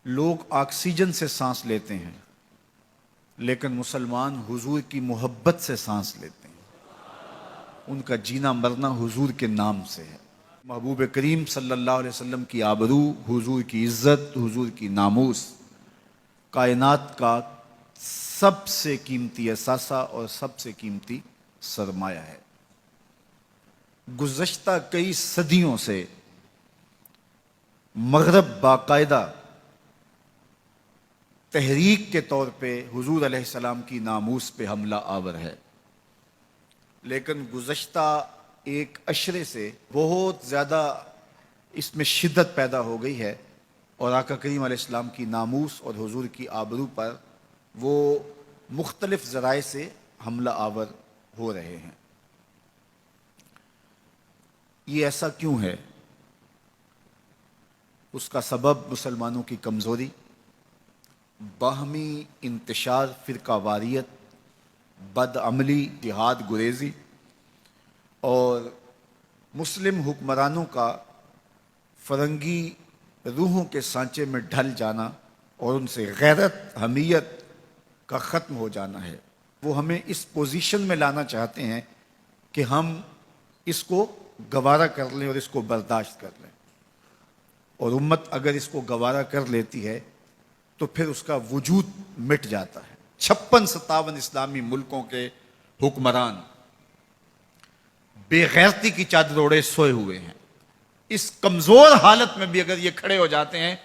لوگ آکسیجن سے سانس لیتے ہیں لیکن مسلمان حضور کی محبت سے سانس لیتے ہیں. ان کا جینا مرنا حضور کے نام سے ہے. محبوب کریم صلی اللہ علیہ وسلم کی آبرو، حضور کی عزت، حضور کی ناموس کائنات کا سب سے قیمتی اثاثہ اور سب سے قیمتی سرمایہ ہے. گزشتہ کئی صدیوں سے مغرب باقاعدہ تحریک کے طور پہ حضور علیہ السلام کی ناموس پہ حملہ آور ہے، لیکن گزشتہ ایک عشرے سے بہت زیادہ اس میں شدت پیدا ہو گئی ہے اور آقا کریم علیہ السلام کی ناموس اور حضور کی آبرو پر وہ مختلف ذرائع سے حملہ آور ہو رہے ہیں. یہ ایسا کیوں ہے؟ اس کا سبب مسلمانوں کی کمزوری، باہمی انتشار فرقہ واریت، بد عملی، جہاد گریزی اور مسلم حکمرانوں کا فرنگی روحوں کے سانچے میں ڈھل جانا اور ان سے غیرت حمیت کا ختم ہو جانا ہے. وہ ہمیں اس پوزیشن میں لانا چاہتے ہیں کہ ہم اس کو گوارا کر لیں اور اس کو برداشت کر لیں، اور امت اگر اس کو گوارا کر لیتی ہے تو پھر اس کا وجود مٹ جاتا ہے. 56-57 اسلامی ملکوں کے حکمران بے غیرتی کی چادر اوڑے سوئے ہوئے ہیں. اس کمزور حالت میں بھی اگر یہ کھڑے ہو جاتے ہیں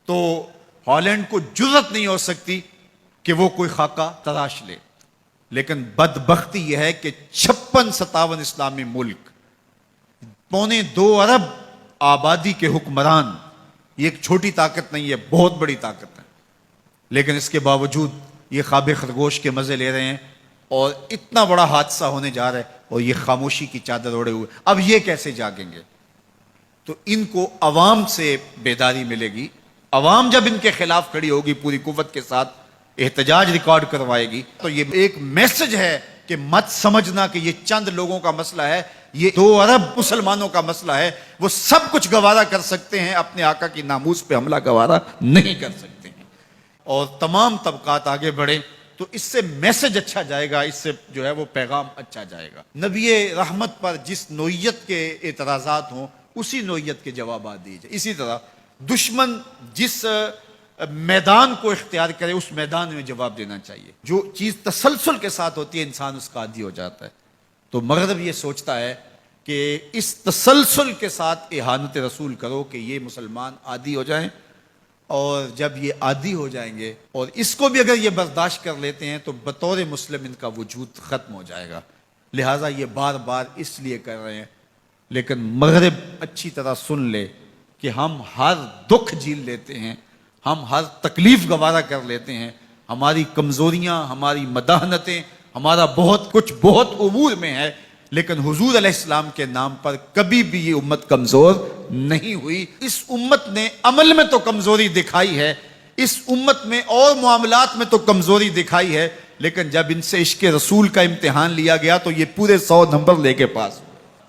تو ہالینڈ کو جرأت نہیں ہو سکتی کہ وہ کوئی خاکہ تراش لے. لیکن بدبختی یہ ہے کہ 56-57 اسلامی ملک، 2.25 ارب آبادی کے حکمران، یہ ایک چھوٹی طاقت نہیں ہے، بہت بڑی طاقت ہے، لیکن اس کے باوجود یہ خواب خرگوش کے مزے لے رہے ہیں اور اتنا بڑا حادثہ ہونے جا رہا ہے اور یہ خاموشی کی چادر اوڑے ہوئے. اب یہ کیسے جاگیں گے؟ تو ان کو عوام سے بیداری ملے گی. عوام جب ان کے خلاف کھڑی ہوگی، پوری قوت کے ساتھ احتجاج ریکارڈ کروائے گی، تو یہ ایک میسج ہے کہ مت سمجھنا کہ یہ چند لوگوں کا مسئلہ ہے، یہ 2 ارب مسلمانوں کا مسئلہ ہے. وہ سب کچھ گوارا کر سکتے ہیں، اپنے آقا کی ناموس پہ حملہ گوارا نہیں کر سکتے ہیں. اور تمام طبقات آگے بڑھیں تو اس سے میسج اچھا جائے گا، اس سے جو ہے وہ پیغام اچھا جائے گا. نبی رحمت پر جس نوعیت کے اعتراضات ہوں اسی نوعیت کے جوابات دیجئے. اسی طرح دشمن جس میدان کو اختیار کرے اس میدان میں جواب دینا چاہیے. جو چیز تسلسل کے ساتھ ہوتی ہے انسان اس کا عادی ہو جاتا ہے. تو مغرب یہ سوچتا ہے کہ اس تسلسل کے ساتھ اہانت رسول کرو کہ یہ مسلمان عادی ہو جائیں، اور جب یہ عادی ہو جائیں گے اور اس کو بھی اگر یہ برداشت کر لیتے ہیں تو بطور مسلم ان کا وجود ختم ہو جائے گا. لہٰذا یہ بار بار اس لیے کر رہے ہیں. لیکن مغرب اچھی طرح سن لے کہ ہم ہر دکھ جھیل لیتے ہیں، ہم ہر تکلیف گوارا کر لیتے ہیں. ہماری کمزوریاں، ہماری مداحنتیں، ہمارا بہت کچھ بہت امور میں ہے، لیکن حضور علیہ السلام کے نام پر کبھی بھی یہ امت کمزور نہیں ہوئی. اس امت نے عمل میں تو کمزوری دکھائی ہے، اس امت میں اور معاملات میں تو کمزوری دکھائی ہے، لیکن جب ان سے عشق رسول کا امتحان لیا گیا تو یہ پورے 100 نمبر لے کے پاس.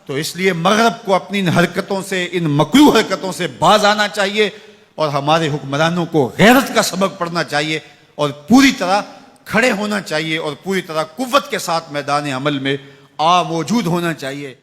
تو اس لیے مغرب کو اپنی ان حرکتوں سے، ان مکروہ حرکتوں سے باز آنا چاہیے اور ہمارے حکمرانوں کو غیرت کا سبق پڑھنا چاہیے اور پوری طرح کھڑے ہونا چاہیے اور پوری طرح قوت کے ساتھ میدان عمل میں موجود ہونا چاہیے.